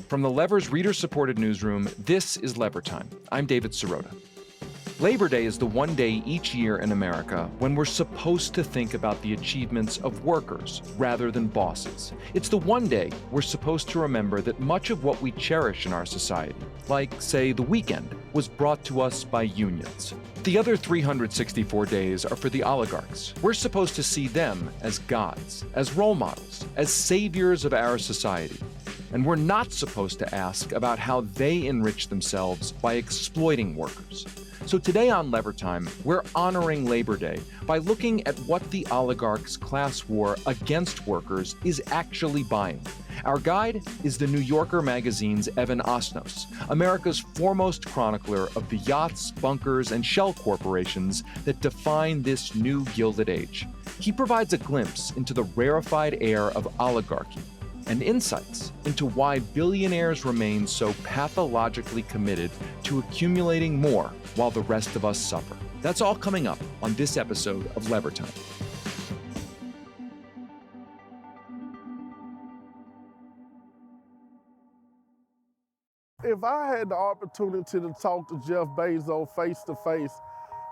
From the Lever's reader-supported newsroom, this is Lever Time. I'm David Sirota. Labor Day is the one day each year in America when we're supposed to think about the achievements of workers rather than bosses. It's the one day we're supposed to remember that much of what we cherish in our society, like, say, the weekend, was brought to us by unions. The other 364 days are for the oligarchs. We're supposed to see them as gods, as role models, as saviors of our society. And we're not supposed to ask about how they enrich themselves by exploiting workers. So today on Lever Time, we're honoring Labor Day by looking at what the oligarchs' class war against workers is actually buying. Our guide is the New Yorker magazine's Evan Osnos, America's foremost chronicler of the yachts, bunkers, and shell corporations that define this new gilded age. He provides a glimpse into the rarefied air of oligarchy and insights into why billionaires remain so pathologically committed to accumulating more while the rest of us suffer. That's all coming up on this episode of Lever Time. If I had the opportunity to talk to Jeff Bezos face to face,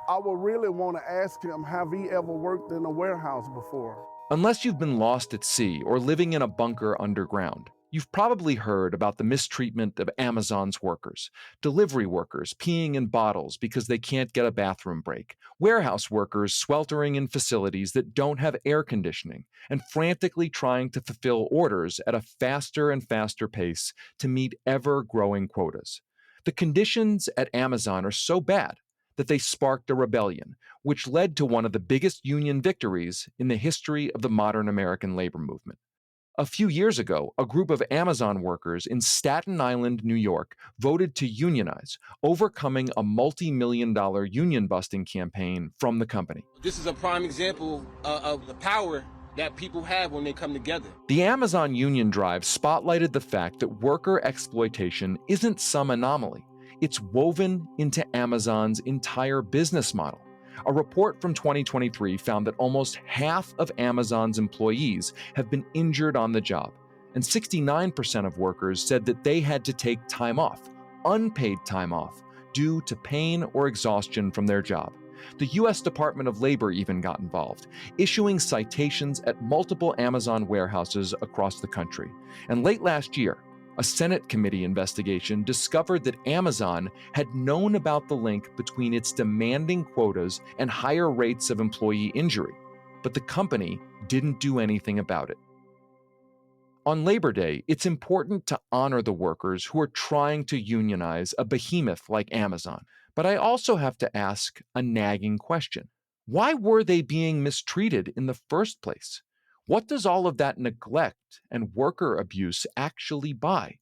I would really want to ask him, have he ever worked in a warehouse before? Unless you've been lost at sea or living in a bunker underground, you've probably heard about the mistreatment of Amazon's workers, delivery workers peeing in bottles because they can't get a bathroom break, warehouse workers sweltering in facilities that don't have air conditioning, and frantically trying to fulfill orders at a faster and faster pace to meet ever-growing quotas. The conditions at Amazon are so bad that they sparked a rebellion, which led to one of the biggest union victories in the history of the modern American labor movement. A few years ago, a group of Amazon workers in Staten Island, New York, voted to unionize, overcoming a multi-million-dollar union-busting campaign from the company. This is a prime example of the power that people have when they come together. The Amazon union drive spotlighted the fact that worker exploitation isn't some anomaly. It's woven into Amazon's entire business model. A report from 2023 found that almost half of Amazon's employees have been injured on the job, and 69% of workers said that they had to take time off, unpaid time off, due to pain or exhaustion from their job. The U.S. Department of Labor even got involved, issuing citations at multiple Amazon warehouses across the country. And late last year, a Senate committee investigation discovered that Amazon had known about the link between its demanding quotas and higher rates of employee injury, but the company didn't do anything about it. On Labor Day, it's important to honor the workers who are trying to unionize a behemoth like Amazon. But I also have to ask a nagging question. Why were they being mistreated in the first place? What does all of that neglect and worker abuse actually buy?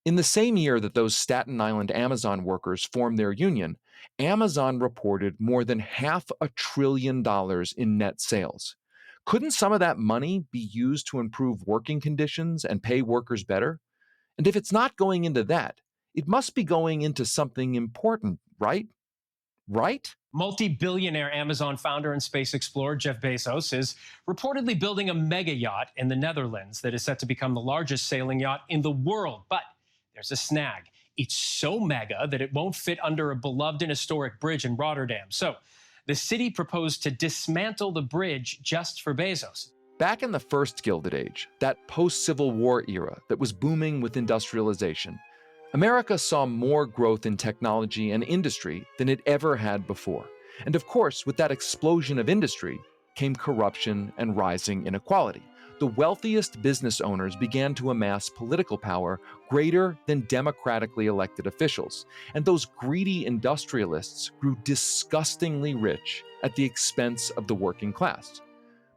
In the same year that those Staten Island Amazon workers formed their union, Amazon reported more than $500 billion in net sales. Couldn't some of that money be used to improve working conditions and pay workers better? And if it's not going into that, it must be going into something important, right? Right? Multi-billionaire Amazon founder and space explorer Jeff Bezos is reportedly building a mega yacht in the Netherlands that is set to become the largest sailing yacht in the world. But there's a snag. It's so mega that it won't fit under a beloved and historic bridge in Rotterdam. So the city proposed to dismantle the bridge just for Bezos. Back in the first Gilded Age, that post-Civil War era that was booming with industrialization, America saw more growth in technology and industry than it ever had before. And of course, with that explosion of industry came corruption and rising inequality. The wealthiest business owners began to amass political power greater than democratically elected officials, and those greedy industrialists grew disgustingly rich at the expense of the working class.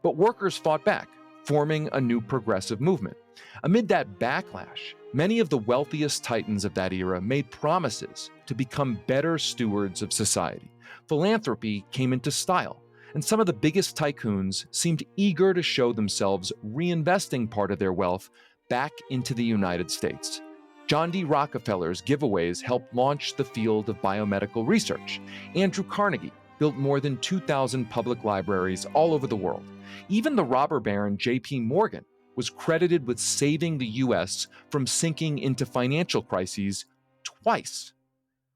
But workers fought back, forming a new progressive movement. Amid that backlash, many of the wealthiest titans of that era made promises to become better stewards of society. Philanthropy came into style, and some of the biggest tycoons seemed eager to show themselves reinvesting part of their wealth back into the United States. John D. Rockefeller's giveaways helped launch the field of biomedical research. Andrew Carnegie built more than 2,000 public libraries all over the world. Even the robber baron J.P. Morgan was credited with saving the US from sinking into financial crises twice.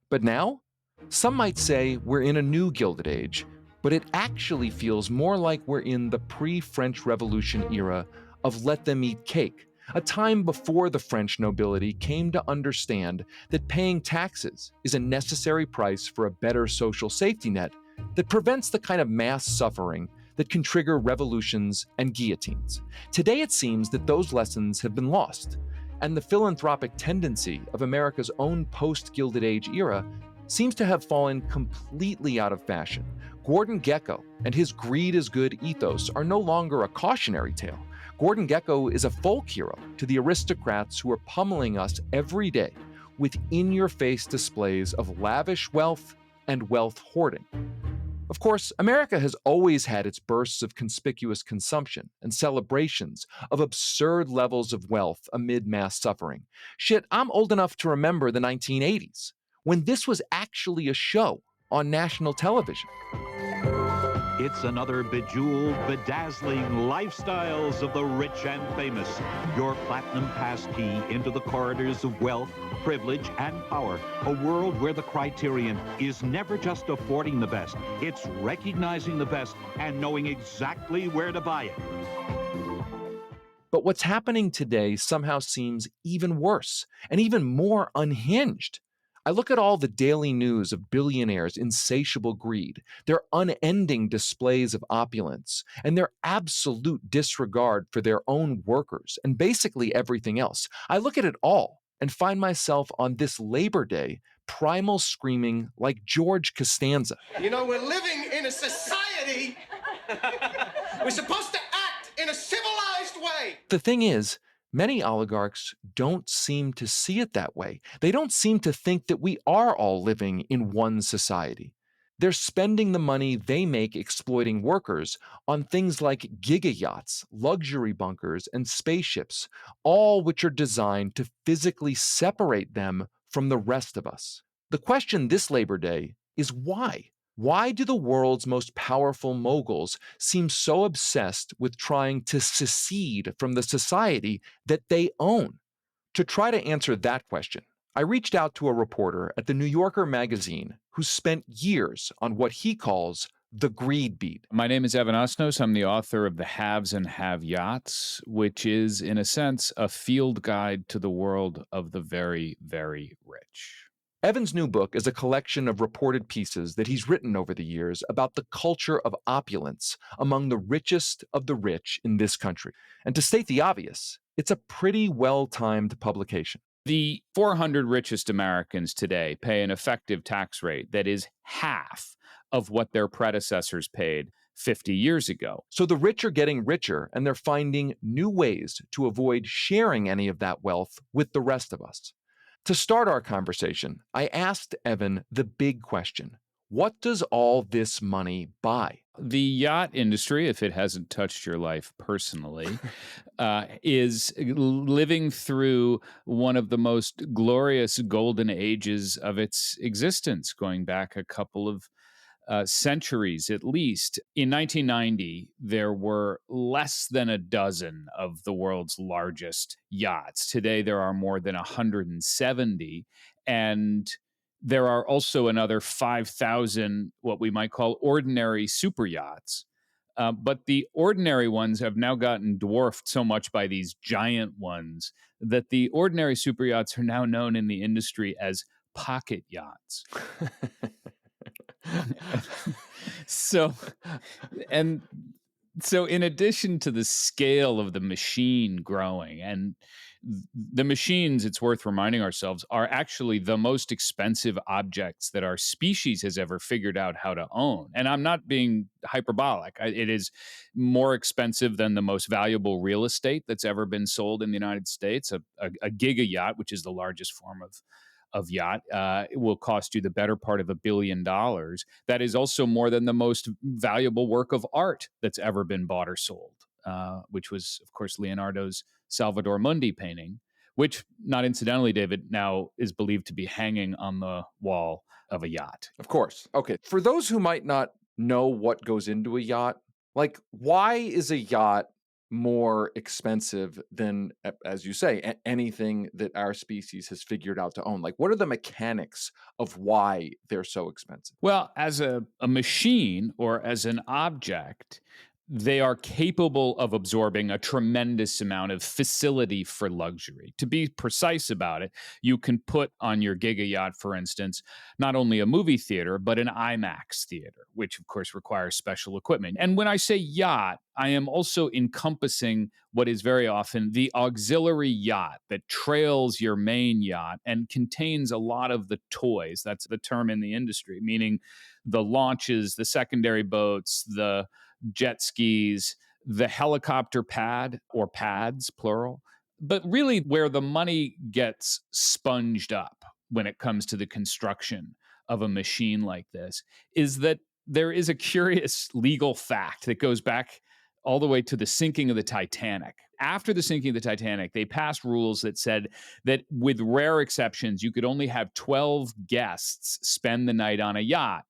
But now, some might say we're in a new Gilded Age, but it actually feels more like we're in the pre-French Revolution era of let them eat cake, a time before the French nobility came to understand that paying taxes is a necessary price for a better social safety net that prevents the kind of mass suffering that can trigger revolutions and guillotines. Today it seems that those lessons have been lost, and the philanthropic tendency of America's own post-Gilded Age era seems to have fallen completely out of fashion. Gordon Gekko and his greed is good ethos are no longer a cautionary tale. Gordon Gekko is a folk hero to the aristocrats who are pummeling us every day with in-your-face displays of lavish wealth and wealth hoarding. Of course, America has always had its bursts of conspicuous consumption and celebrations of absurd levels of wealth amid mass suffering. Shit, I'm old enough to remember the 1980s, when this was actually a show on national television. It's another bejeweled, bedazzling lifestyles of the rich and famous. Your platinum passkey into the corridors of wealth, privilege, and power. A world where the criterion is never just affording the best. It's recognizing the best and knowing exactly where to buy it. But what's happening today somehow seems even worse and even more unhinged. I look at all the daily news of billionaires' insatiable greed, their unending displays of opulence, and their absolute disregard for their own workers and basically everything else. I look at it all and find myself on this Labor Day primal screaming like George Costanza. You know, we're living in a society. We're supposed to act in a civilized way. The thing is, many oligarchs don't seem to see it that way. They don't seem to think that we are all living in one society. They're spending the money they make exploiting workers on things like giga yachts, luxury bunkers, and spaceships, all which are designed to physically separate them from the rest of us. The question this Labor Day is why? Why do the world's most powerful moguls seem so obsessed with trying to secede from the society that they own? To try to answer that question, I reached out to a reporter at the New Yorker magazine who spent years on what he calls the greed beat. My name is Evan Osnos. I'm the author of The Haves and Have-Yachts, which is, in a sense, a field guide to the world of the very, very rich. Evan's new book is a collection of reported pieces that he's written over the years about the culture of opulence among the richest of the rich in this country. And to state the obvious, it's a pretty well-timed publication. The 400 richest Americans today pay an effective tax rate that is half of what their predecessors paid 50 years ago. So the rich are getting richer, and they're finding new ways to avoid sharing any of that wealth with the rest of us. To start our conversation, I asked Evan the big question: what does all this money buy? The yacht industry, if it hasn't touched your life personally, is living through one of the most glorious golden ages of its existence, going back a couple of centuries at least. In 1990, there were less than a dozen of the world's largest yachts. Today, there are more than 170, and there are also another 5,000 what we might call ordinary super yachts. But the ordinary ones have now gotten dwarfed so much by these giant ones that the ordinary super yachts are now known in the industry as pocket yachts. So in addition to the scale of the machine growing, and the machines, it's worth reminding ourselves, are actually the most expensive objects that our species has ever figured out how to own. And I'm not being hyperbolic. It is more expensive than the most valuable real estate that's ever been sold in the United States. A giga yacht, which is the largest form of yacht, it will cost you the better part of $1 billion. That is also more than the most valuable work of art that's ever been bought or sold, which was, of course, Leonardo's Salvator Mundi painting, which, not incidentally, David, now is believed to be hanging on the wall of a yacht. Of course. Okay. For those who might not know what goes into a yacht, like, why is a yacht more expensive than, as you say, anything that our species has figured out to own? Like, what are the mechanics of why they're so expensive? Well, as a machine or as an object, they are capable of absorbing a tremendous amount of facility for luxury. To be precise about it, you can put on your giga yacht, for instance, not only a movie theater, but an IMAX theater, which of course requires special equipment. And when I say yacht, I am also encompassing what is very often the auxiliary yacht that trails your main yacht and contains a lot of the toys. That's the term in the industry, meaning the launches, the secondary boats, the jet skis, the helicopter pad or pads, plural. But really, where the money gets sponged up when it comes to the construction of a machine like this is that there is a curious legal fact that goes back all the way to the sinking of the Titanic. After the sinking of the Titanic, they passed rules that said that with rare exceptions, you could only have 12 guests spend the night on a yacht,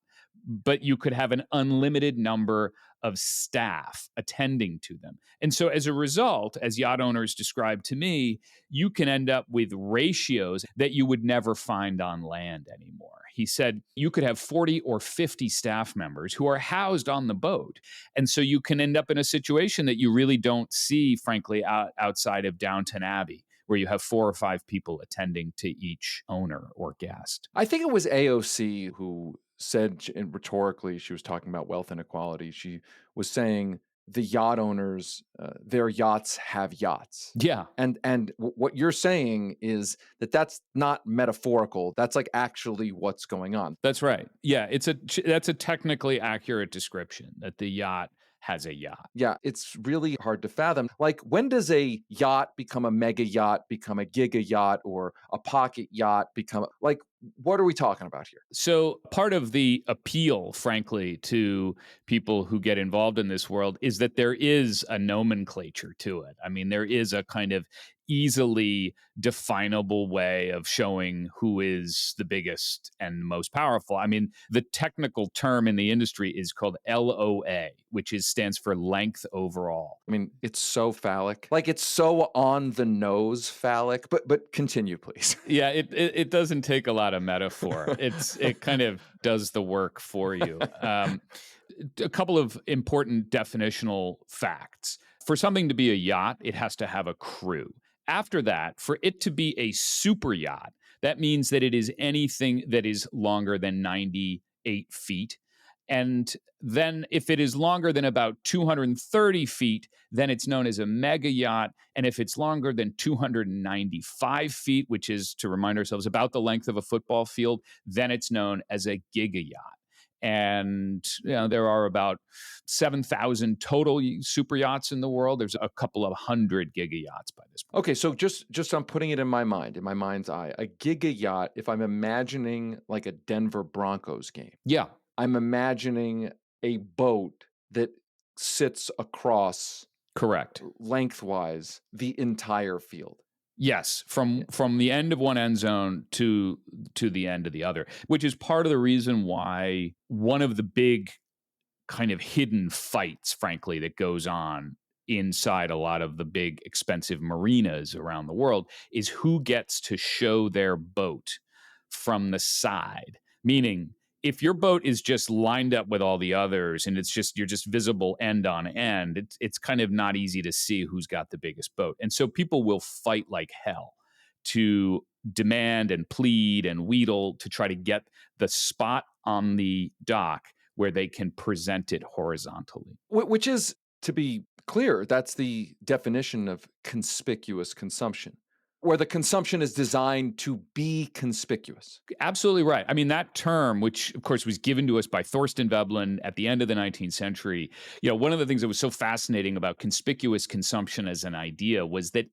but you could have an unlimited number of staff attending to them. And so as a result, as yacht owners described to me, you can end up with ratios that you would never find on land anymore. He said you could have 40 or 50 staff members who are housed on the boat. And so you can end up in a situation that you really don't see, frankly, outside of Downton Abbey, where you have 4 or 5 people attending to each owner or guest. I think it was AOC who said, and rhetorically, she was talking about wealth inequality. She was saying the yacht owners, their yachts have yachts. Yeah. And what you're saying is that that's not metaphorical. That's like actually what's going on. That's right. Yeah, that's a technically accurate description, that the yacht has a yacht. Yeah, it's really hard to fathom. Like, when does a yacht become a mega yacht, become a giga yacht, or a pocket yacht become, like, what are we talking about here? So part of the appeal, frankly, to people who get involved in this world is that there is a nomenclature to it. I mean, there is a kind of easily definable way of showing who is the biggest and most powerful. I mean, the technical term in the industry is called LOA, which stands for length overall. I mean, it's so phallic. Like, it's so on the nose phallic, but continue, please. Yeah, it doesn't take a lot of metaphor. It kind of does the work for you. A couple of important definitional facts. For something to be a yacht, it has to have a crew. After that, for it to be a super yacht, that means that it is anything that is longer than 98 feet. And then if it is longer than about 230 feet, then it's known as a mega yacht. And if it's longer than 295 feet, which is, to remind ourselves, about the length of a football field, then it's known as a giga yacht. And there are about 7,000 total super yachts in the world. There's a couple of hundred giga yachts by this point. Okay, so just I'm putting it in my mind's eye. A giga yacht, if I'm imagining like a Denver Broncos game. Yeah. I'm imagining a boat that sits across, correct, lengthwise the entire field. Yes, from the end of one end zone to the end of the other, which is part of the reason why one of the big kind of hidden fights, frankly, that goes on inside a lot of the big expensive marinas around the world is who gets to show their boat from the side. Meaning, if your boat is just lined up with all the others and you're just visible end on end, it's kind of not easy to see who's got the biggest boat. And so people will fight like hell to demand and plead and wheedle to try to get the spot on the dock where they can present it horizontally. Which is, to be clear, that's the definition of conspicuous consumption, where the consumption is designed to be conspicuous. Absolutely right. I mean, that term, which of course was given to us by Thorstein Veblen at the end of the 19th century, one of the things that was so fascinating about conspicuous consumption as an idea was that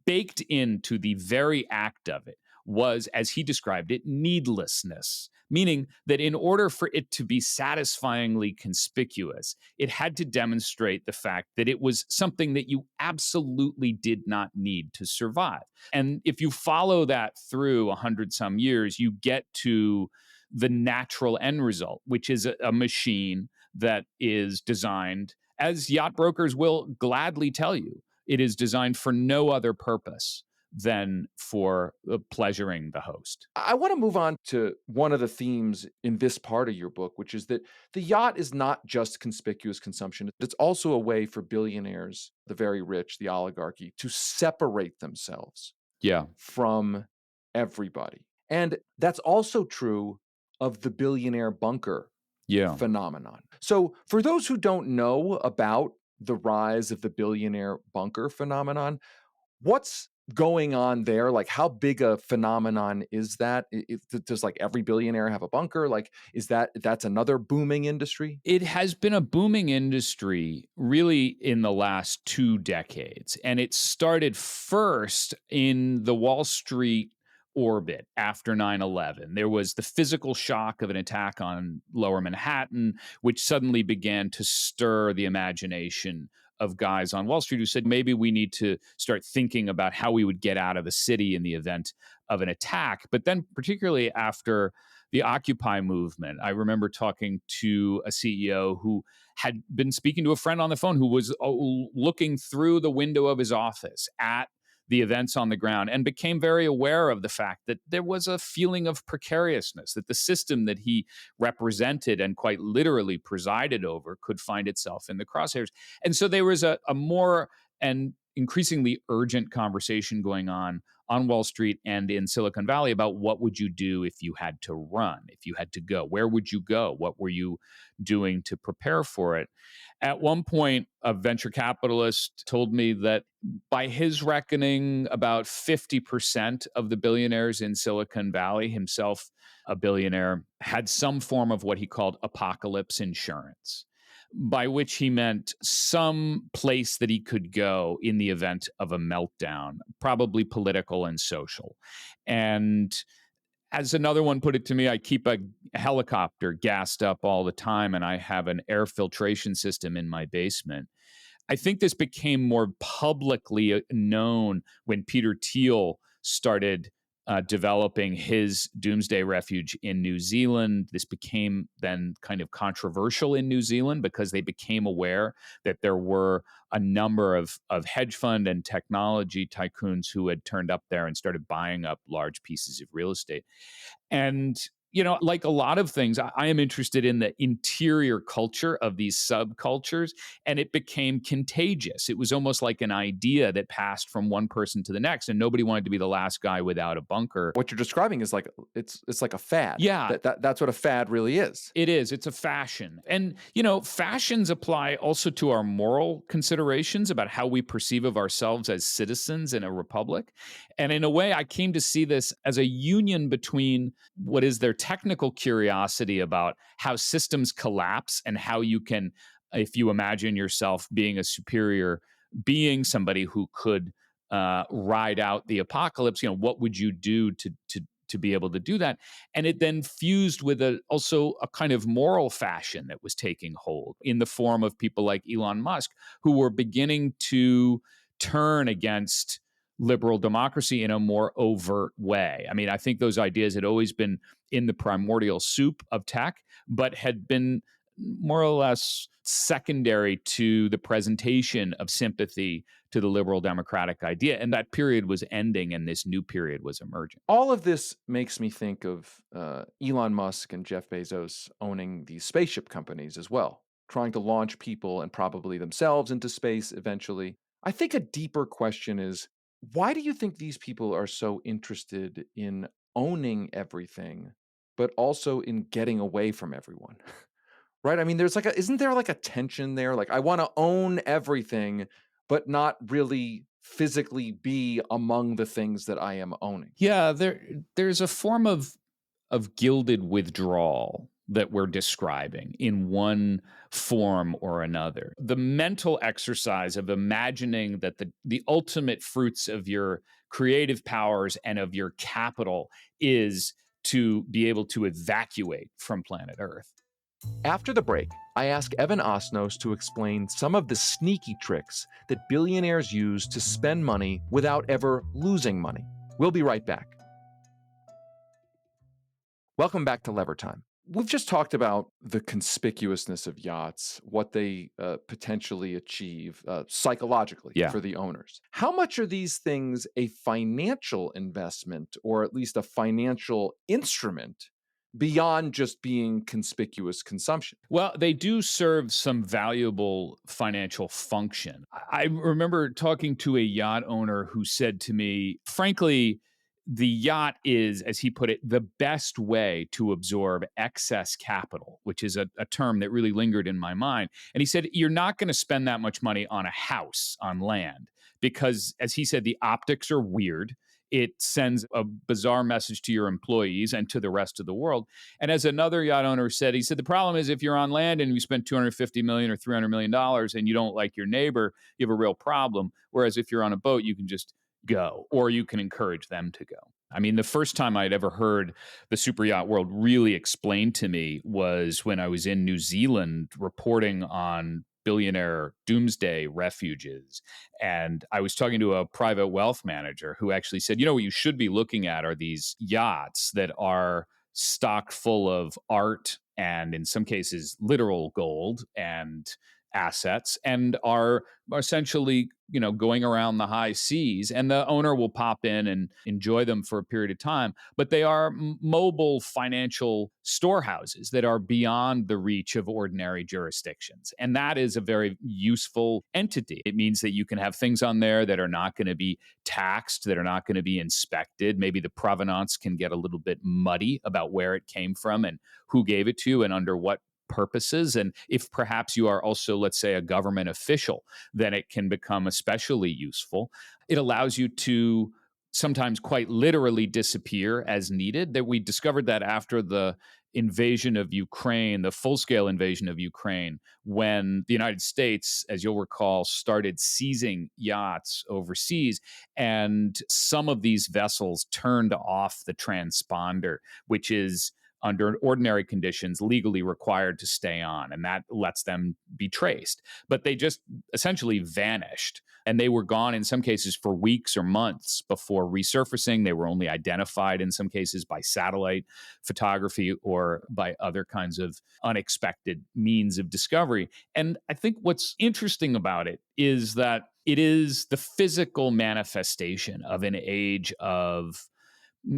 baked into the very act of it was, as he described it, needlessness. Meaning that in order for it to be satisfyingly conspicuous, it had to demonstrate the fact that it was something that you absolutely did not need to survive. And if you follow that through 100 some years, you get to the natural end result, which is a machine that is designed as yacht brokers will gladly tell you, it is designed for no other purpose than for pleasuring the host. I want to move on to one of the themes in this part of your book, which is that the yacht is not just conspicuous consumption. It's also a way for billionaires, the very rich, the oligarchy, to separate themselves from everybody. And that's also true of the billionaire bunker phenomenon. So for those who don't know about the rise of the billionaire bunker phenomenon, what's going on there? Like, how big a phenomenon is that? Does like every billionaire have a bunker? Like, that's another booming industry? It has been a booming industry really in the last 2 decades. And it started first in the Wall Street orbit after 9/11. There was the physical shock of an attack on Lower Manhattan, which suddenly began to stir the imagination of guys on Wall Street who said, maybe we need to start thinking about how we would get out of the city in the event of an attack. But then particularly after the Occupy movement, I remember talking to a CEO who had been speaking to a friend on the phone who was looking through the window of his office at the events on the ground and became very aware of the fact that there was a feeling of precariousness, that the system that he represented and quite literally presided over could find itself in the crosshairs. And so there was a more and increasingly urgent conversation going on Wall Street and in Silicon Valley about what would you do if you had to run, if you had to go? Where would you go? What were you doing to prepare for it? At one point, a venture capitalist told me that by his reckoning, about 50% of the billionaires in Silicon Valley, himself a billionaire, had some form of what he called apocalypse insurance, by which he meant some place that he could go in the event of a meltdown, probably political and social. And as another one put it to me, I keep a helicopter gassed up all the time, and I have an air filtration system in my basement. I think this became more publicly known when Peter Thiel started developing his doomsday refuge in New Zealand. This became then kind of controversial in New Zealand because they became aware that there were a number of hedge fund and technology tycoons who had turned up there and started buying up large pieces of real estate. And you know, like a lot of things, I am interested in the interior culture of these subcultures, and it became contagious. It was almost like an idea that passed from one person to the next, and nobody wanted to be the last guy without a bunker. What you're describing is like it's like a fad. Yeah. That's what a fad really is. It is. It's a fashion. And, you know, fashions apply also to our moral considerations about how we perceive of ourselves as citizens in a republic. And in a way, I came to see this as a union between what is their technical curiosity about how systems collapse and how you can, if you imagine yourself being a superior being, somebody who could ride out the apocalypse, you know, what would you do to be able to do that? And it then fused with also a kind of moral fashion that was taking hold in the form of people like Elon Musk, who were beginning to turn against liberal democracy in a more overt way. I mean, I think those ideas had always been in the primordial soup of tech, but had been more or less secondary to the presentation of sympathy to the liberal democratic idea. And that period was ending and this new period was emerging. All of this makes me think of Elon Musk and Jeff Bezos owning these spaceship companies as well, trying to launch people and probably themselves into space eventually. I think a deeper question is, why do you think these people are so interested in owning everything, but also in getting away from everyone? Right? I mean, isn't there like a tension there? Like, I want to own everything, but not really physically be among the things that I am owning. Yeah, there's a form of gilded withdrawal that we're describing in one form or another. The mental exercise of imagining that the ultimate fruits of your creative powers and of your capital is to be able to evacuate from planet Earth. After the break, I ask Evan Osnos to explain some of the sneaky tricks that billionaires use to spend money without ever losing money. We'll be right back. Welcome back to Lever Time. We've just talked about the conspicuousness of yachts, what they potentially achieve psychologically Yeah. for the owners. How much are these things a financial investment or at least a financial instrument beyond just being conspicuous consumption? Well, they do serve some valuable financial function. I remember talking to a yacht owner who said to me, frankly, the yacht is, as he put it, the best way to absorb excess capital, which is a term that really lingered in my mind. And he said, you're not going to spend that much money on a house on land because, as he said, the optics are weird. It sends a bizarre message to your employees and to the rest of the world. And as another yacht owner said, he said, the problem is if you're on land and you spend $250 million or $300 million and you don't like your neighbor, you have a real problem. Whereas if you're on a boat, you can just go, or you can encourage them to go. I mean, the first time I'd ever heard the super yacht world really explained to me was when I was in New Zealand reporting on billionaire doomsday refuges. And I was talking to a private wealth manager who actually said, what you should be looking at are these yachts that are stocked full of art and in some cases literal gold and assets and are essentially going around the high seas, and the owner will pop in and enjoy them for a period of time, but they are mobile financial storehouses that are beyond the reach of ordinary jurisdictions, and that is a very useful entity. It means that you can have things on there that are not going to be taxed, that are not going to be inspected. Maybe the provenance can get a little bit muddy about where it came from and who gave it to you and under what purposes. And if perhaps you are also, let's say, a government official, then it can become especially useful. It allows you to sometimes quite literally disappear as needed. That we discovered that after the invasion of Ukraine, the full-scale invasion of Ukraine, when the United States, as you'll recall, started seizing yachts overseas, and some of these vessels turned off the transponder, which is under ordinary conditions legally required to stay on, and that lets them be traced. But they just essentially vanished, and they were gone in some cases for weeks or months before resurfacing. They were only identified in some cases by satellite photography or by other kinds of unexpected means of discovery. And I think what's interesting about it is that it is the physical manifestation of an age of,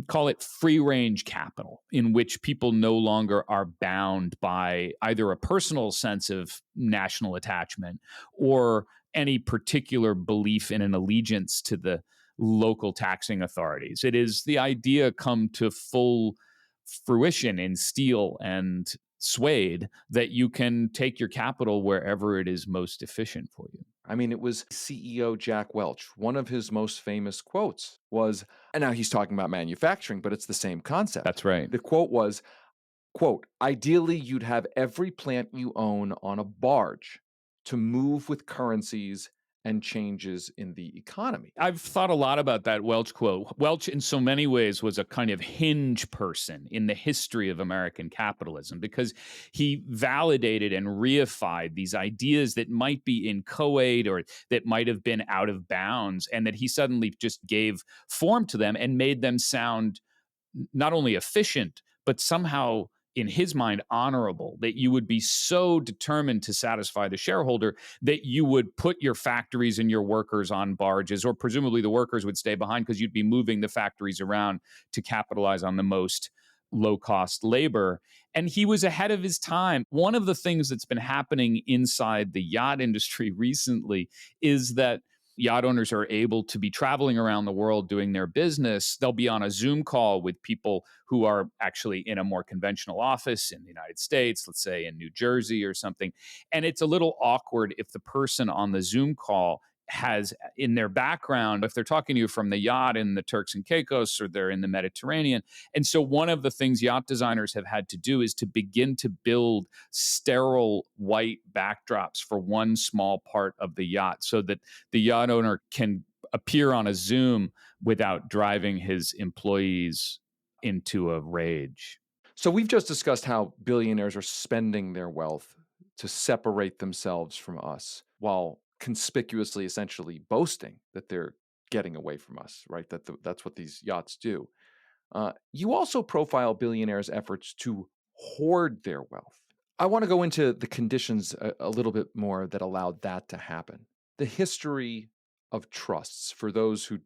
call it free range capital, in which people no longer are bound by either a personal sense of national attachment or any particular belief in an allegiance to the local taxing authorities. It is the idea come to full fruition in steel and suede that you can take your capital wherever it is most efficient for you. I mean, it was CEO Jack Welch. One of his most famous quotes was, and now he's talking about manufacturing, but it's the same concept. That's right. The quote was, quote, ideally, you'd have every plant you own on a barge to move with currencies and changes in the economy. I've thought a lot about that Welch quote. Welch, in so many ways, was a kind of hinge person in the history of American capitalism because he validated and reified these ideas that might be inchoate or that might have been out of bounds, and that he suddenly just gave form to them and made them sound not only efficient, but somehow in his mind honorable, that you would be so determined to satisfy the shareholder that you would put your factories and your workers on barges, or presumably the workers would stay behind because you'd be moving the factories around to capitalize on the most low-cost labor. And he was ahead of his time. One of the things that's been happening inside the yacht industry recently is that yacht owners are able to be traveling around the world doing their business. They'll be on a Zoom call with people who are actually in a more conventional office in the United States, let's say in New Jersey or something. And it's a little awkward if the person on the Zoom call has in their background, if they're talking to you from the yacht in the Turks and Caicos or they're in the Mediterranean. And so one of the things yacht designers have had to do is to begin to build sterile white backdrops for one small part of the yacht so that the yacht owner can appear on a Zoom without driving his employees into a rage. So we've just discussed how billionaires are spending their wealth to separate themselves from us while conspicuously essentially boasting that they're getting away from us, right? That's what these yachts do. You also profile billionaires' efforts to hoard their wealth. I want to go into the conditions a little bit more that allowed that to happen. The history of trusts for those who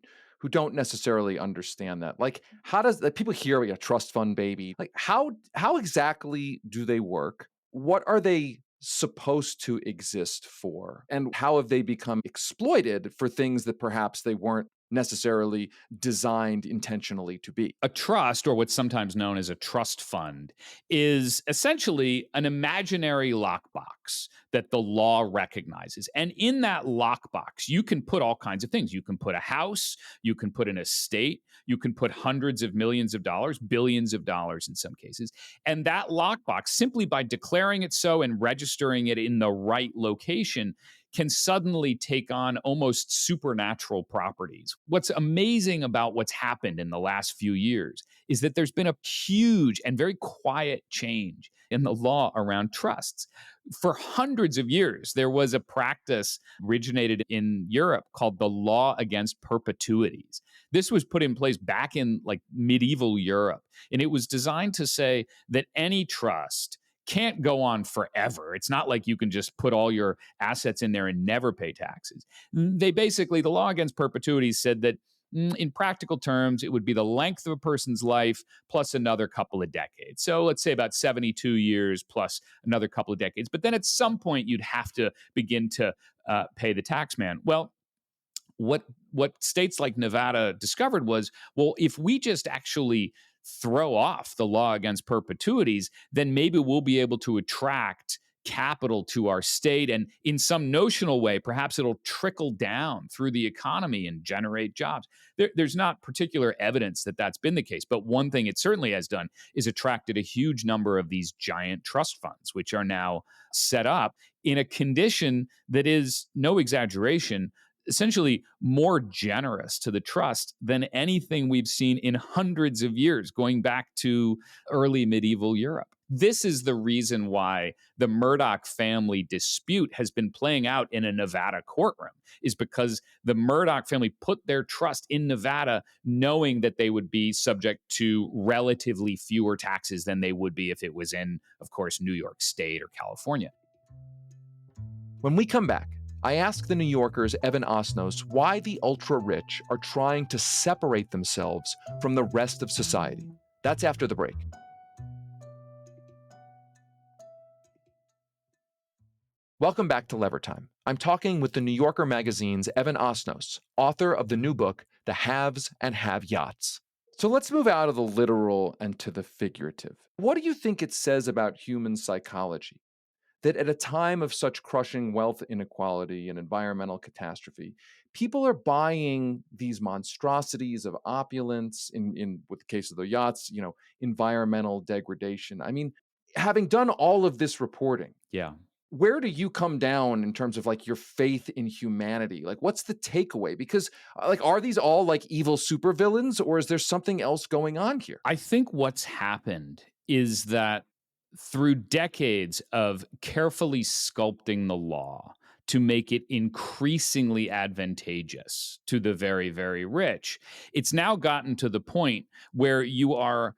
don't necessarily understand that. Like, how does people hear a trust fund baby? Like, how exactly do they work? What are they supposed to exist for? And how have they become exploited for things that perhaps they weren't necessarily designed intentionally to be? A trust, or what's sometimes known as a trust fund, is essentially an imaginary lockbox that the law recognizes. And in that lockbox, you can put all kinds of things. You can put a house, you can put an estate, you can put hundreds of millions of dollars, billions of dollars in some cases. And that lockbox, simply by declaring it so and registering it in the right location, can suddenly take on almost supernatural properties. What's amazing about what's happened in the last few years is that there's been a huge and very quiet change in the law around trusts. For hundreds of years, there was a practice originated in Europe called the law against perpetuities. This was put in place back in like medieval Europe, and it was designed to say that any trust can't go on forever. It's not like you can just put all your assets in there and never pay taxes. The law against perpetuities said that in practical terms, it would be the length of a person's life plus another couple of decades. So let's say about 72 years plus another couple of decades. But then at some point, you'd have to begin to pay the tax man. Well, what states like Nevada discovered was, well, if we just actually throw off the law against perpetuities, then maybe we'll be able to attract capital to our state. And in some notional way, perhaps it'll trickle down through the economy and generate jobs. There's not particular evidence that that's been the case. But one thing it certainly has done is attracted a huge number of these giant trust funds, which are now set up in a condition that is, no exaggeration, essentially more generous to the trust than anything we've seen in hundreds of years, going back to early medieval Europe. This is the reason why the Murdoch family dispute has been playing out in a Nevada courtroom, is because the Murdoch family put their trust in Nevada knowing that they would be subject to relatively fewer taxes than they would be if it was in, of course, New York State or California. When we come back, I ask the New Yorker's Evan Osnos why the ultra-rich are trying to separate themselves from the rest of society. That's after the break. Welcome back to Lever Time. I'm talking with the New Yorker magazine's Evan Osnos, author of the new book, The Haves and Have-Yachts. So let's move out of the literal and to the figurative. What do you think it says about human psychology that at a time of such crushing wealth inequality and environmental catastrophe, people are buying these monstrosities of opulence, in with the case of the yachts, environmental degradation? I mean, having done all of this reporting, where do you come down in terms of like your faith in humanity? Like, what's the takeaway? Because are these all like evil supervillains, or is there something else going on here? I think what's happened is that through decades of carefully sculpting the law to make it increasingly advantageous to the very, very rich, it's now gotten to the point where you are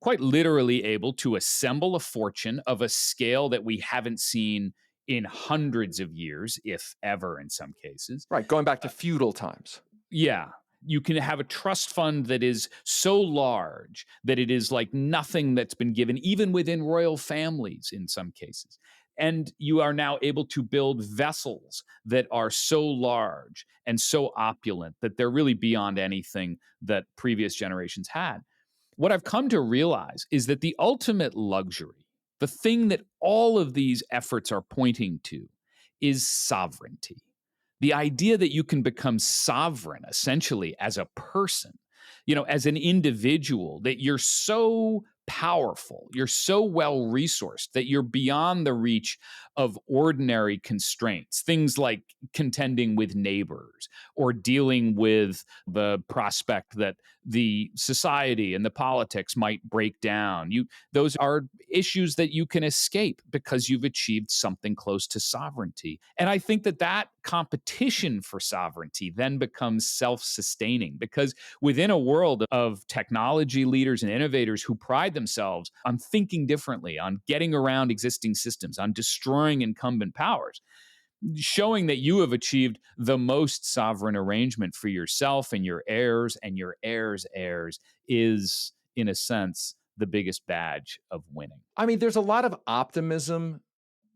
quite literally able to assemble a fortune of a scale that we haven't seen in hundreds of years, if ever in some cases. Right, going back to feudal times. Yeah. You can have a trust fund that is so large that it is like nothing that's been given, even within royal families in some cases. And you are now able to build vessels that are so large and so opulent that they're really beyond anything that previous generations had. What I've come to realize is that the ultimate luxury, the thing that all of these efforts are pointing to, is sovereignty. The idea that you can become sovereign essentially as a person, as an individual, that you're so powerful, you're so well-resourced that you're beyond the reach of ordinary constraints, things like contending with neighbors or dealing with the prospect that the society and the politics might break down. Those are issues that you can escape because you've achieved something close to sovereignty. And I think that competition for sovereignty then becomes self-sustaining, because within a world of technology leaders and innovators who pride themselves on thinking differently, on getting around existing systems, on destroying incumbent powers, showing that you have achieved the most sovereign arrangement for yourself and your heirs and your heirs' heirs is, in a sense, the biggest badge of winning. I mean, there's a lot of optimism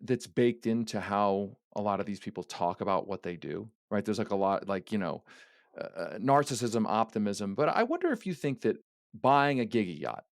that's baked into how a lot of these people talk about what they do, right? There's like a lot, like, narcissism, optimism. But I wonder if you think that buying a giga yacht,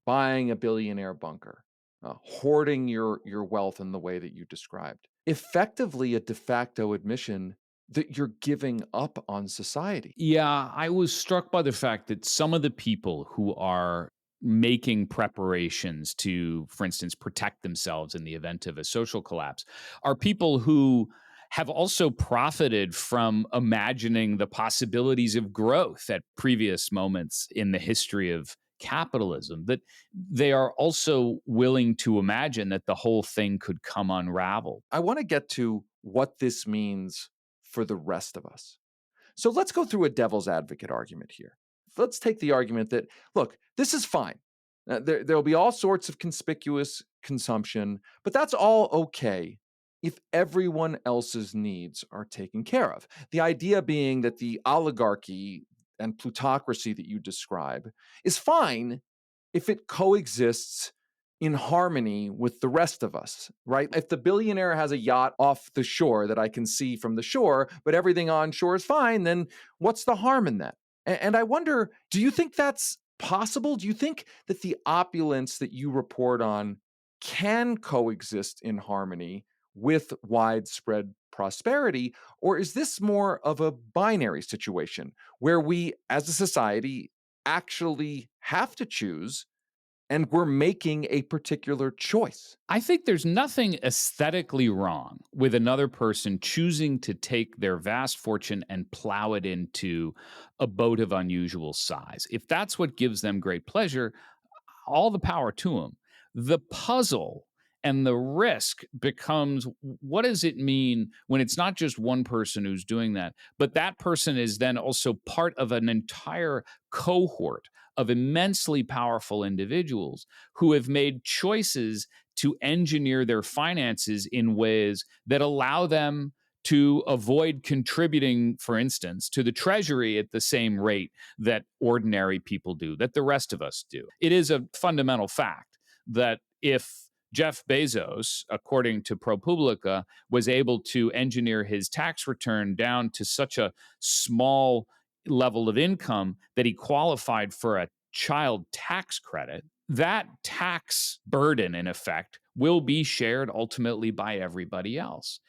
buying a billionaire bunker, hoarding your wealth in the way that you described, effectively a de facto admission that you're giving up on society. Yeah, I was struck by the fact that some of the people who are making preparations to, for instance, protect themselves in the event of a social collapse are people who have also profited from imagining the possibilities of growth at previous moments in the history of capitalism, that they are also willing to imagine that the whole thing could come unraveled. I want to get to what this means for the rest of us. So let's go through a devil's advocate argument here. Let's take the argument that, look, this is fine. There'll be all sorts of conspicuous consumption, but that's all okay if everyone else's needs are taken care of. The idea being that the oligarchy and plutocracy that you describe is fine if it coexists in harmony with the rest of us, right? If the billionaire has a yacht off the shore that I can see from the shore, but everything on shore is fine, then what's the harm in that? And I wonder, do you think that's possible? Do you think that the opulence that you report on can coexist in harmony with widespread prosperity? Or is this more of a binary situation where we, as a society, actually have to choose and we're making a particular choice? I think there's nothing aesthetically wrong with another person choosing to take their vast fortune and plow it into a boat of unusual size. If that's what gives them great pleasure, all the power to them. The puzzle and the risk becomes, what does it mean when it's not just one person who's doing that, but that person is then also part of an entire cohort of immensely powerful individuals who have made choices to engineer their finances in ways that allow them to avoid contributing, for instance, to the treasury at the same rate that ordinary people do, that the rest of us do. It is a fundamental fact that if Jeff Bezos, according to ProPublica, was able to engineer his tax return down to such a small level of income that he qualified for a child tax credit, that tax burden, in effect, will be shared ultimately by everybody else.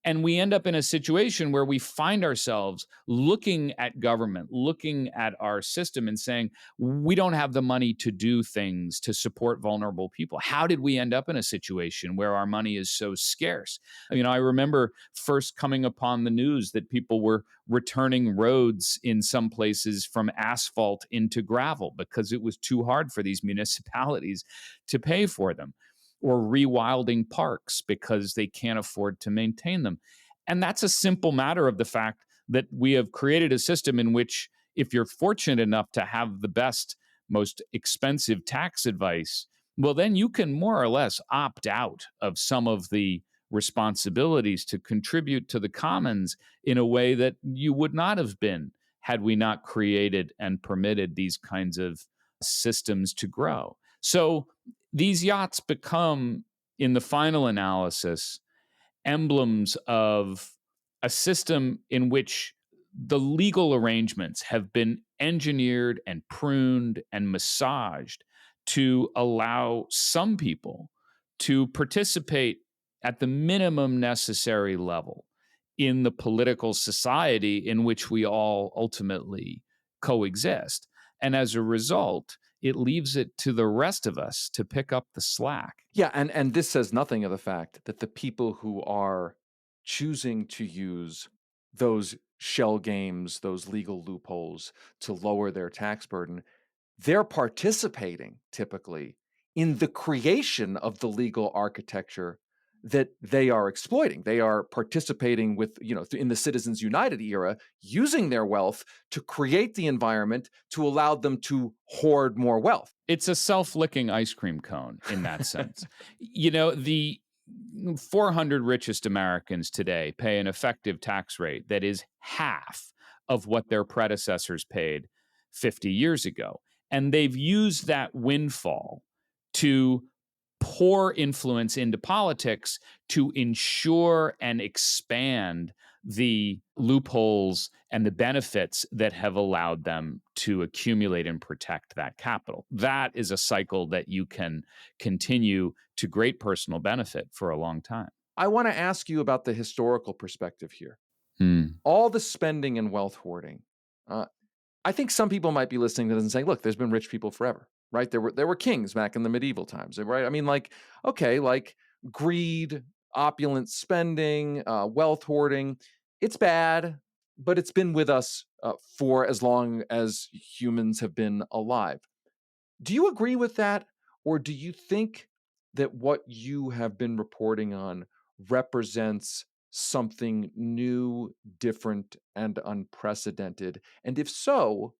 And we end up in a situation where we find ourselves looking at government, looking at our system and saying, we don't have the money to do things to support vulnerable people. How did we end up in a situation where our money is so scarce? I remember first coming upon the news that people were returning roads in some places from asphalt into gravel because it was too hard for these municipalities to pay for them, or rewilding parks because they can't afford to maintain them. And that's a simple matter of the fact that we have created a system in which, if you're fortunate enough to have the best, most expensive tax advice, well, then you can more or less opt out of some of the responsibilities to contribute to the commons in a way that you would not have been had we not created and permitted these kinds of systems to grow. So these yachts become, in the final analysis, emblems of a system in which the legal arrangements have been engineered and pruned and massaged to allow some people to participate at the minimum necessary level in the political society in which we all ultimately coexist. And as a result, it leaves it to the rest of us to pick up the slack. Yeah, and this says nothing of the fact that the people who are choosing to use those shell games, those legal loopholes to lower their tax burden, they're participating typically in the creation of the legal architecture that they are exploiting. They are participating with, in the Citizens United era, using their wealth to create the environment to allow them to hoard more wealth. It's a self-licking ice cream cone in that sense. The 400 richest Americans today pay an effective tax rate that is half of what their predecessors paid 50 years ago. And they've used that windfall to pour influence into politics to ensure and expand the loopholes and the benefits that have allowed them to accumulate and protect that capital. That is a cycle that you can continue to great personal benefit for a long time. I want to ask you about the historical perspective here. All the spending and wealth hoarding. I think some people might be listening to this and saying, look, there's been rich people forever, right? There were kings back in the medieval times, right? I mean, like greed, opulent spending, wealth hoarding. It's bad, but it's been with us for as long as humans have been alive. Do you agree with that? Or do you think that what you have been reporting on represents something new, different, and unprecedented? And if so,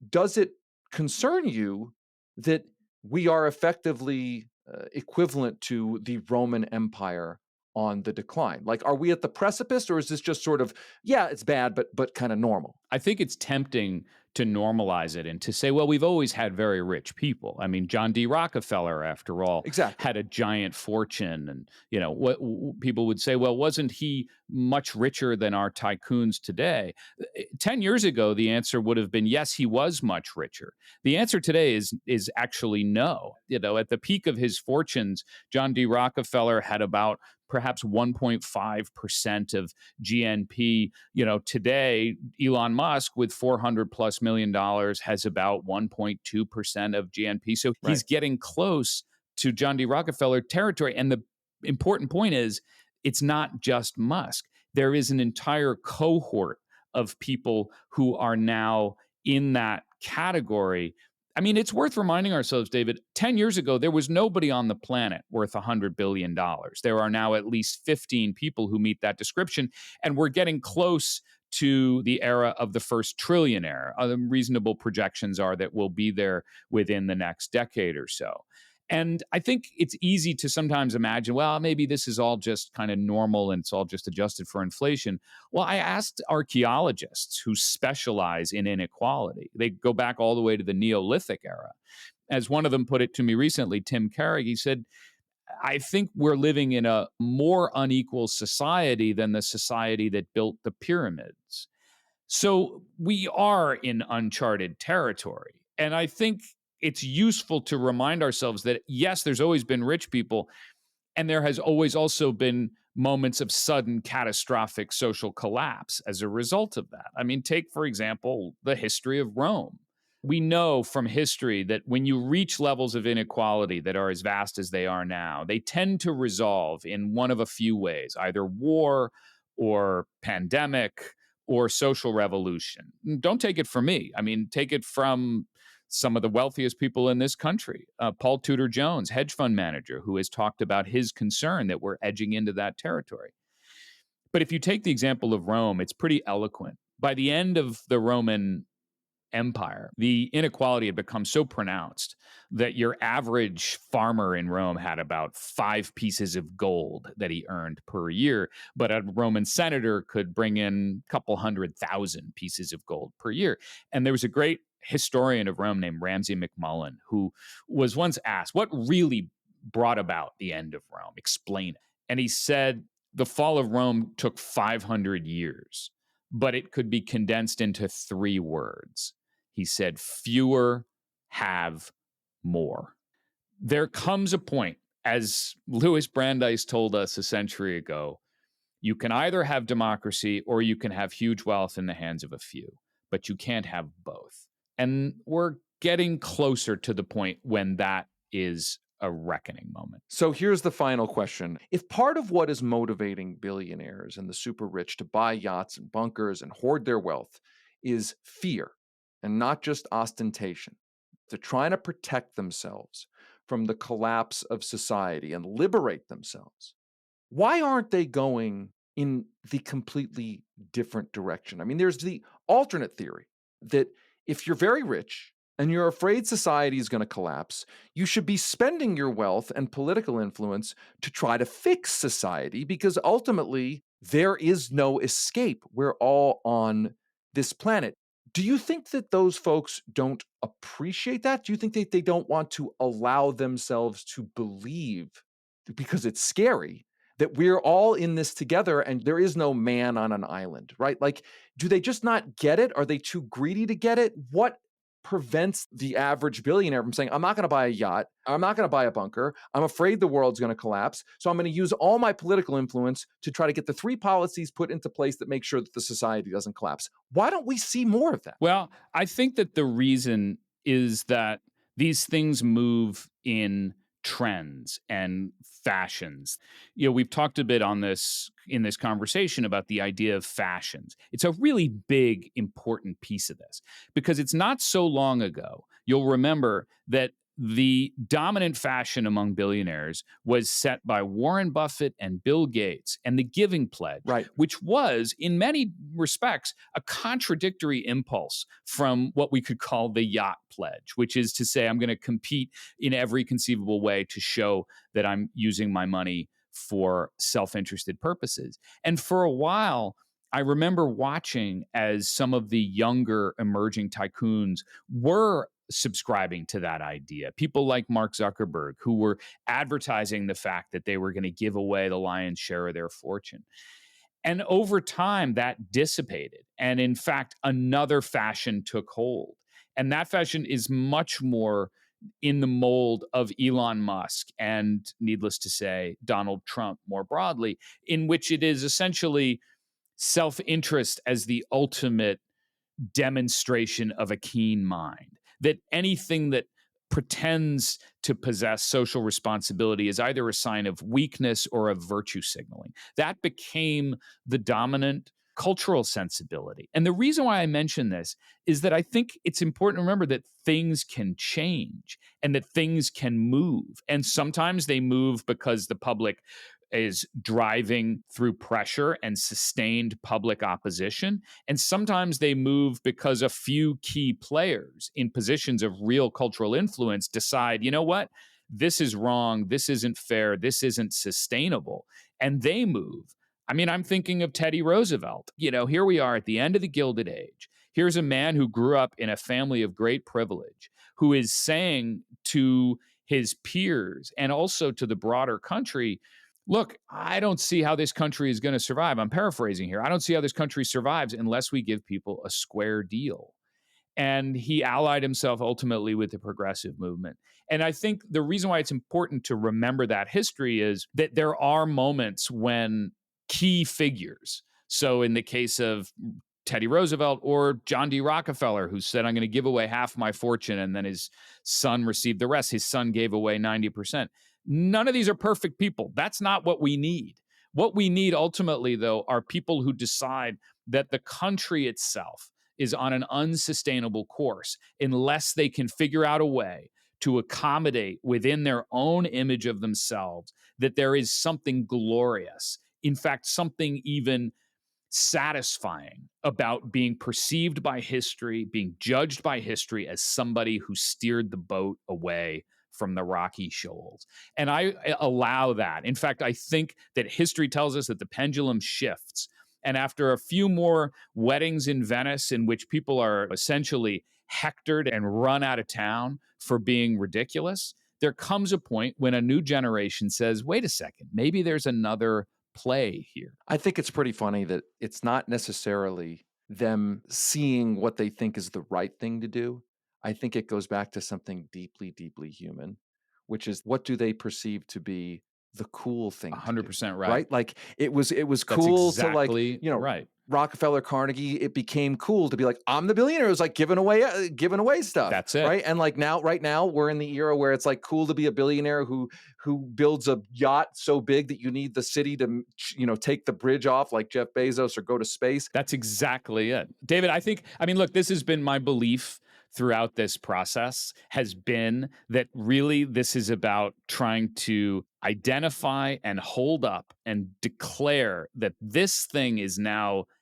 does it concern you that we are effectively equivalent to the Roman Empire on the decline? Like, are we at the precipice, or is this just sort of, yeah, it's bad, but kind of normal? I think it's tempting to normalize it and to say, well, we've always had very rich people. I mean, John D. Rockefeller, after all, exactly, had a giant fortune. And, what people would say, well, wasn't he much richer than our tycoons today? 10 years ago, the answer would have been, yes, he was much richer. The answer today is actually no. At the peak of his fortunes, John D. Rockefeller had about perhaps 1.5% of GNP. Today, Elon Musk, with $400+ million, has about 1.2% of GNP. So he's getting close to John D. Rockefeller territory. And the important point is, it's not just Musk. There is an entire cohort of people who are now in that category. I mean, it's worth reminding ourselves, David, 10 years ago, there was nobody on the planet worth $100 billion. There are now at least 15 people who meet that description, and we're getting close to the era of the first trillionaire. Reasonable projections are that we'll be there within the next decade or so. And I think it's easy to sometimes imagine, well, maybe this is all just kind of normal and it's all just adjusted for inflation. Well, I asked archaeologists who specialize in inequality. They go back all the way to the Neolithic era. As one of them put it to me recently, Tim Carrick, he said, I think we're living in a more unequal society than the society that built the pyramids. So we are in uncharted territory. And I think it's useful to remind ourselves that, yes, there's always been rich people, and there has always also been moments of sudden catastrophic social collapse as a result of that. I mean, take, for example, the history of Rome. We know from history that when you reach levels of inequality that are as vast as they are now, they tend to resolve in one of a few ways, either war or pandemic or social revolution. Don't take it from me. I mean, take it from some of the wealthiest people in this country. Paul Tudor Jones, hedge fund manager, who has talked about his concern that we're edging into that territory. But if you take the example of Rome, it's pretty eloquent. By the end of the Roman Empire, the inequality had become so pronounced that your average farmer in Rome had about 5 pieces of gold that he earned per year, but a Roman senator could bring in a couple 100,000 pieces of gold per year. And there was a great historian of Rome named Ramsay MacMullen who was once asked, what really brought about the end of Rome? Explain it. And he said, the fall of Rome took 500 years, but it could be condensed into 3 words. He said, fewer have more. There comes a point, as Louis Brandeis told us a century ago, you can either have democracy or you can have huge wealth in the hands of a few, but you can't have both. And we're getting closer to the point when that is a reckoning moment. So here's the final question. If part of what is motivating billionaires and the super rich to buy yachts and bunkers and hoard their wealth is fear and not just ostentation, they're trying to protect themselves from the collapse of society and liberate themselves, Why aren't they going in the completely different direction? I mean, there's the alternate theory that if you're very rich and you're afraid society is going to collapse, you should be spending your wealth and political influence to try to fix society, because ultimately there is no escape. We're all on this planet. Do you think that those folks don't appreciate that? Do you think that they don't want to allow themselves to believe, because it's scary, that we're all in this together and there is no man on an island, right? Like, do they just not get it? Are they too greedy to get it? What prevents the average billionaire from saying, I'm not going to buy a yacht, I'm not going to buy a bunker, I'm afraid the world's going to collapse, so I'm going to use all my political influence to try to get the 3 policies put into place that make sure that the society doesn't collapse? Why don't we see more of that? Well, I think that the reason is that these things move in trends and fashions. We've talked a bit on this in this conversation about the idea of fashions. It's a really big, important piece of this, because it's not so long ago, you'll remember, that the dominant fashion among billionaires was set by Warren Buffett and Bill Gates and the Giving Pledge, Right. which was, in many respects, a contradictory impulse from what we could call the Yacht Pledge, which is to say, I'm going to compete in every conceivable way to show that I'm using my money for self-interested purposes. And for a while, I remember watching as some of the younger emerging tycoons were subscribing to that idea. People like Mark Zuckerberg, who were advertising the fact that they were going to give away the lion's share of their fortune. And over time, that dissipated. And in fact, another fashion took hold. And that fashion is much more in the mold of Elon Musk and, needless to say, Donald Trump more broadly, in which it is essentially self-interest as the ultimate demonstration of a keen mind. That anything that pretends to possess social responsibility is either a sign of weakness or of virtue signaling. That became the dominant cultural sensibility. And the reason why I mention this is that I think it's important to remember that things can change and that things can move. And sometimes they move because the public is driving through pressure and sustained public opposition. And sometimes they move because a few key players in positions of real cultural influence decide, you know what, this is wrong, this isn't fair, this isn't sustainable. And they move. I mean, I'm thinking of Teddy Roosevelt. Here we are at the end of the Gilded Age. Here's a man who grew up in a family of great privilege, who is saying to his peers and also to the broader country, look, I don't see how this country is going to survive. I'm paraphrasing here. I don't see how this country survives unless we give people a square deal. And he allied himself ultimately with the progressive movement. And I think the reason why it's important to remember that history is that there are moments when key figures, so in the case of Teddy Roosevelt or John D. Rockefeller, who said, I'm going to give away half my fortune, and then his son received the rest. His son gave away 90%. None of these are perfect people. That's not what we need. What we need ultimately, though, are people who decide that the country itself is on an unsustainable course unless they can figure out a way to accommodate within their own image of themselves that there is something glorious, in fact, something even satisfying about being perceived by history, being judged by history as somebody who steered the boat away from the rocky shoals. And I allow that. In fact, I think that history tells us that the pendulum shifts. And after a few more weddings in Venice in which people are essentially hectored and run out of town for being ridiculous, there comes a point when a new generation says, wait a second, maybe there's another play here. I think it's pretty funny that it's not necessarily them seeing what they think is the right thing to do. I think it goes back to something deeply, deeply human, which is, what do they perceive to be the cool thing to do? 100% right. Right? Like it was That's cool exactly to right. Rockefeller, Carnegie, it became cool to be like, I'm the billionaire who's like giving away stuff. That's it. Right. And right now we're in the era where it's like cool to be a billionaire who builds a yacht so big that you need the city to, take the bridge off like Jeff Bezos or go to space. That's exactly it. David, look, this has been my belief throughout this process has been that really this is about trying to identify and hold up and declare that this thing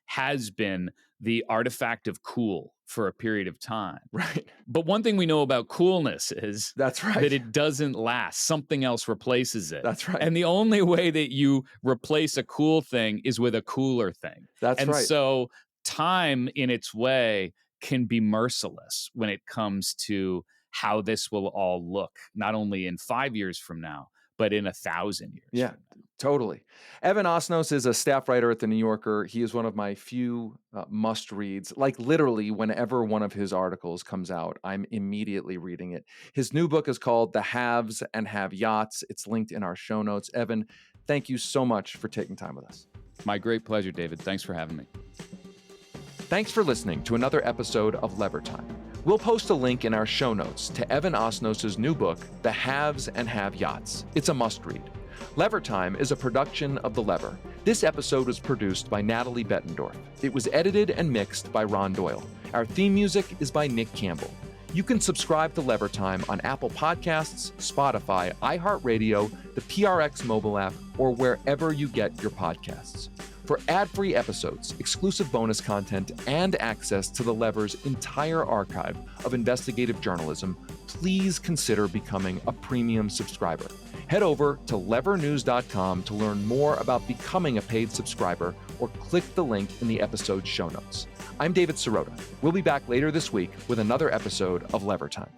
has been the artifact of cool for a period of time. Right. But one thing we know about coolness is That's right. that it doesn't last. Something else replaces it. That's right. And the only way that you replace a cool thing is with a cooler thing. That's and right. So time in its way can be merciless when it comes to how this will all look, not only in 5 years from now, but in 1,000 years. Yeah, totally. Evan Osnos is a staff writer at The New Yorker. He is one of my few must-reads. Like literally, whenever one of his articles comes out, I'm immediately reading it. His new book is called The Haves and Have Yachts. It's linked in our show notes. Evan, thank you so much for taking time with us. My great pleasure, David. Thanks for having me. Thanks for listening to another episode of Lever Time. We'll post a link in our show notes to Evan Osnos' new book, The Haves and Have Yachts. It's a must-read. Lever Time is a production of The Lever. This episode was produced by Natalie Bettendorf. It was edited and mixed by Ron Doyle. Our theme music is by Nick Campbell. You can subscribe to Lever Time on Apple Podcasts, Spotify, iHeartRadio, the PRX mobile app, or wherever you get your podcasts. For ad-free episodes, exclusive bonus content, and access to The Lever's entire archive of investigative journalism, please consider becoming a premium subscriber. Head over to levernews.com to learn more about becoming a paid subscriber, or click the link in the episode's show notes. I'm David Sirota. We'll be back later this week with another episode of Lever Time.